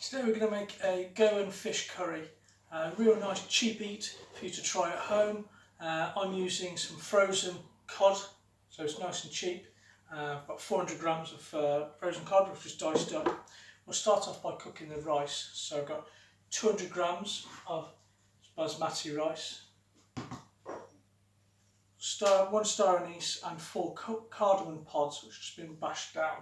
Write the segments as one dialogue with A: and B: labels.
A: Today we're going to make a Goan fish curry. Real nice cheap eat for you to try at home. I'm using some frozen cod, so it's nice and cheap. I've got 400 grams of frozen cod, which is diced up. We'll start off by cooking the rice. So I've got 200 grams of basmati rice, 1 star anise and 4 cardamom pods which have just been bashed down.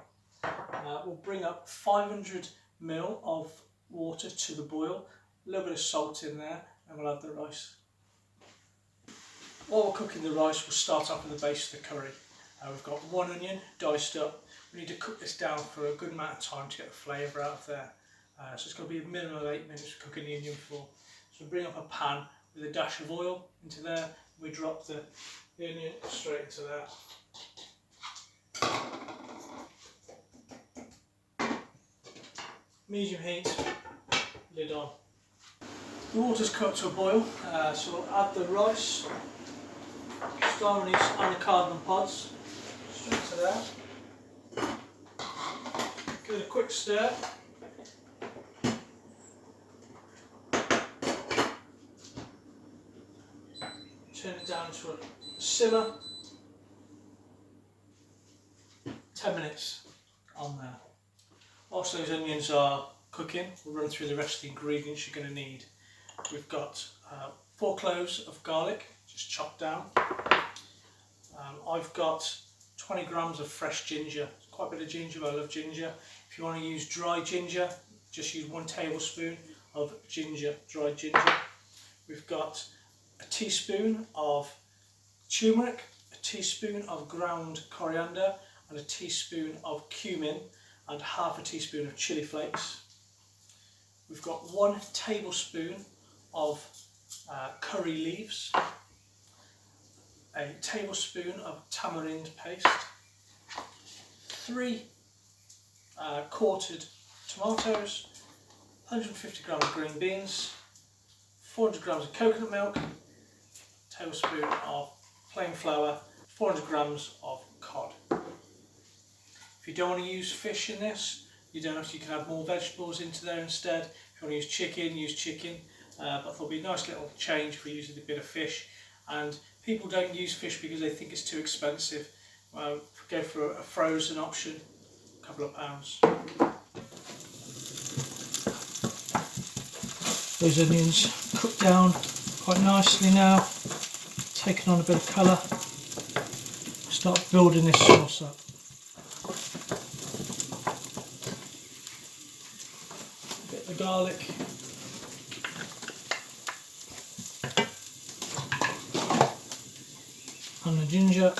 A: We'll bring up 500 ml of water to the boil, a little bit of salt in there, and we'll add the rice. While we're cooking the rice, we'll start off with the base of the curry. We've got 1 onion diced up. We need to cook this down for a good amount of time to get the flavour out of there. So it's going to be a minimum of 8 minutes for cooking the onion for. So we bring up a pan with a dash of oil into there. We drop the onion straight into there. Medium heat, lid on. The water's cooked to a boil, so we'll add the rice, star anise and the cardamom pods straight to there. Give it a quick stir. Turn it down to a simmer. 10 minutes on there. Whilst those onions are cooking, we'll run through the rest of the ingredients you're going to need. We've got 4 cloves of garlic, just chopped down. I've got 20 grams of fresh ginger. It's quite a bit of ginger, but I love ginger. If you want to use dry ginger, just use 1 tablespoon of ginger, dried ginger. We've got a teaspoon of turmeric, a teaspoon of ground coriander, and a teaspoon of cumin, and half a teaspoon of chili flakes. We've got 1 tablespoon of curry leaves, a tablespoon of tamarind paste, 3 quartered tomatoes, 150 grams of green beans, 400 grams of coconut milk, a tablespoon of plain flour, 400 grams of cod. If you don't want to use fish in this, you can add more vegetables into there instead. If you want to use chicken, but I thought it'd be a nice little change if we use a bit of fish. And people don't use fish because they think it's too expensive. Go for a frozen option, a couple of pounds. Those onions cooked down quite nicely now, taking on a bit of colour. Start building this sauce up. Bit of the garlic. And the ginger.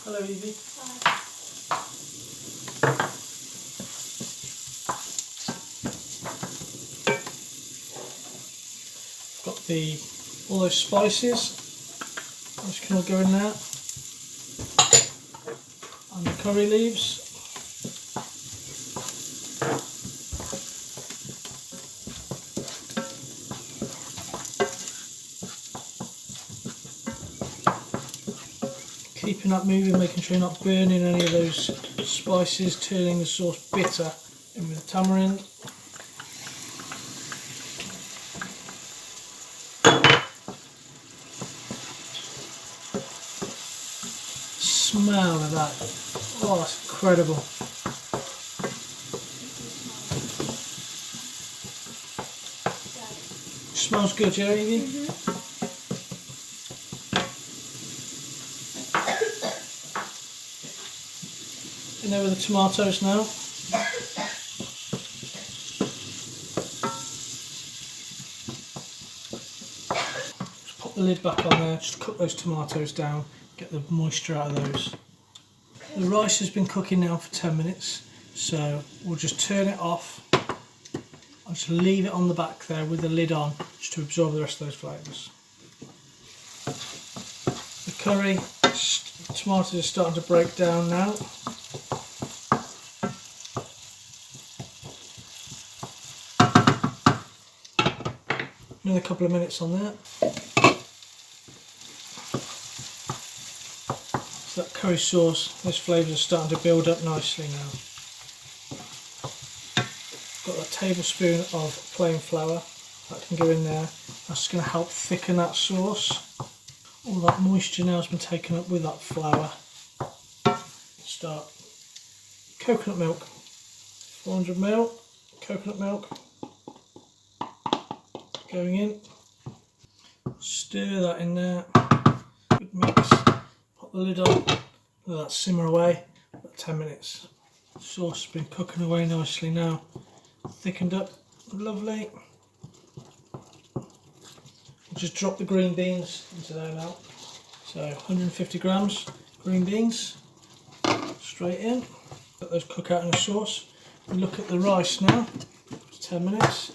A: Hello Evie.
B: Hi.
A: Got all those spices. Those can all go in there. And the curry leaves. Keeping that moving, making sure you're not burning any of those spices, turning the sauce bitter in with the tamarind. Smell of that, oh that's incredible. Smells good, yeah Evie? In there with the tomatoes now. Just pop the lid back on there, just cook those tomatoes down, get the moisture out of those. The rice has been cooking now for 10 minutes, so we'll just turn it off. I'll just leave it on the back there with the lid on, just to absorb the rest of those flavours. The curry, tomatoes are starting to break down now. Another couple of minutes on that. So that curry sauce, those flavours are starting to build up nicely now. Got a tablespoon of plain flour that can go in there. That's going to help thicken that sauce. All that moisture now has been taken up with that flour. Start coconut milk, 400 ml coconut milk going in. Stir that in there. Good mix. Put the lid on. Let that simmer away for about 10 minutes. The sauce has been cooking away nicely now. Thickened up, lovely. Just drop the green beans into there now. So 150 grams green beans straight in. Let those cook out in the sauce. And look at the rice now. It's 10 minutes.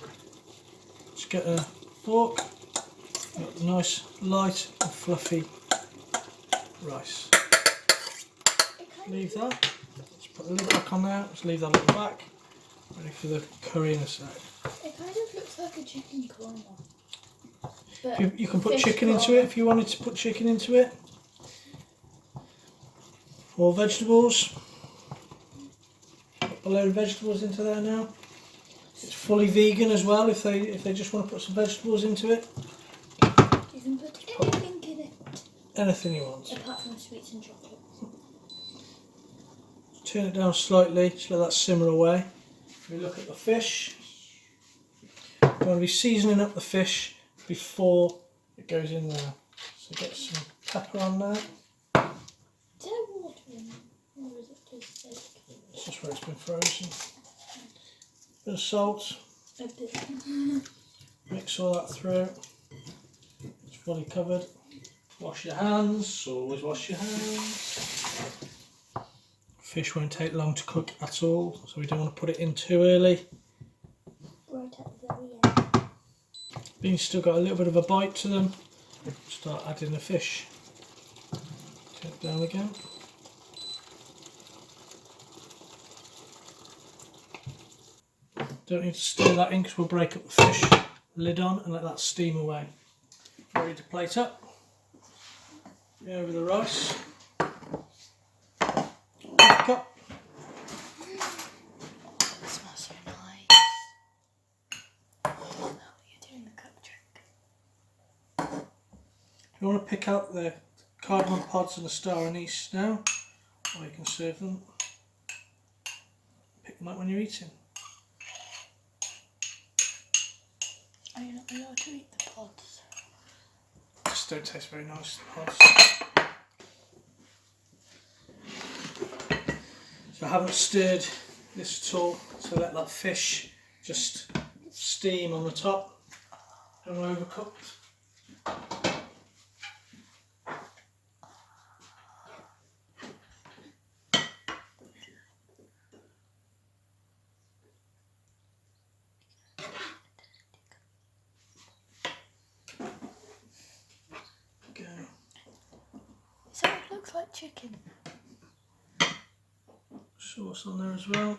A: Just get a fork. Got the nice light and fluffy rice. Leave that. Let's put the lid back on there. Just leave that at the back. Ready for the curry in a sec.
B: It kind of looks like a chicken korma.
A: You can put chicken into it if you wanted to put chicken into it. Or vegetables. Put a load of vegetables into there now. It's fully vegan as well if they just want to put some vegetables into it.
B: You can put anything in it.
A: Anything you want.
B: Apart from sweets and chocolate.
A: Turn it down slightly, just let that simmer away. We look at the fish. You want to be seasoning up the fish before it goes in there. So get some pepper on there.
B: Is there water in it? Or is it just steak?
A: It's just where it's been frozen. Bit of salt.
B: A bit.
A: Mix all that through. It's fully covered. Wash your hands, always wash your hands. Fish won't take long to cook at all, so we don't want to put it in too early.
B: Right at the very end.
A: Beans still got a little bit of a bite to them. Start adding the fish. Turn it down again. Don't need to stir that in because we'll break up the fish. Lid on and let that steam away. Ready to plate up. Go over the rice. Cup.
B: It smells so nice. Oh, you're doing the cup trick.
A: If you want to pick out the cardamom pods and the star anise now, or you can serve them. Pick them up when you're eating.
B: Are you not allowed to eat the pods?
A: Just don't taste very nice, the pods. So I haven't stirred this at all, so let that fish just steam on the top. Don't overcooked. Go.
B: So it looks like chicken.
A: Sauce on there as well.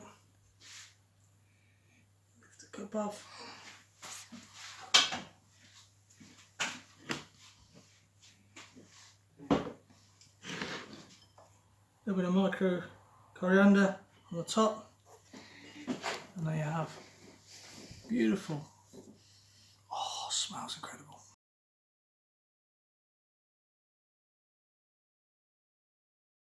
A: Lift the cup off. A little bit of micro coriander on the top, and there you have. Beautiful. Oh, smells incredible.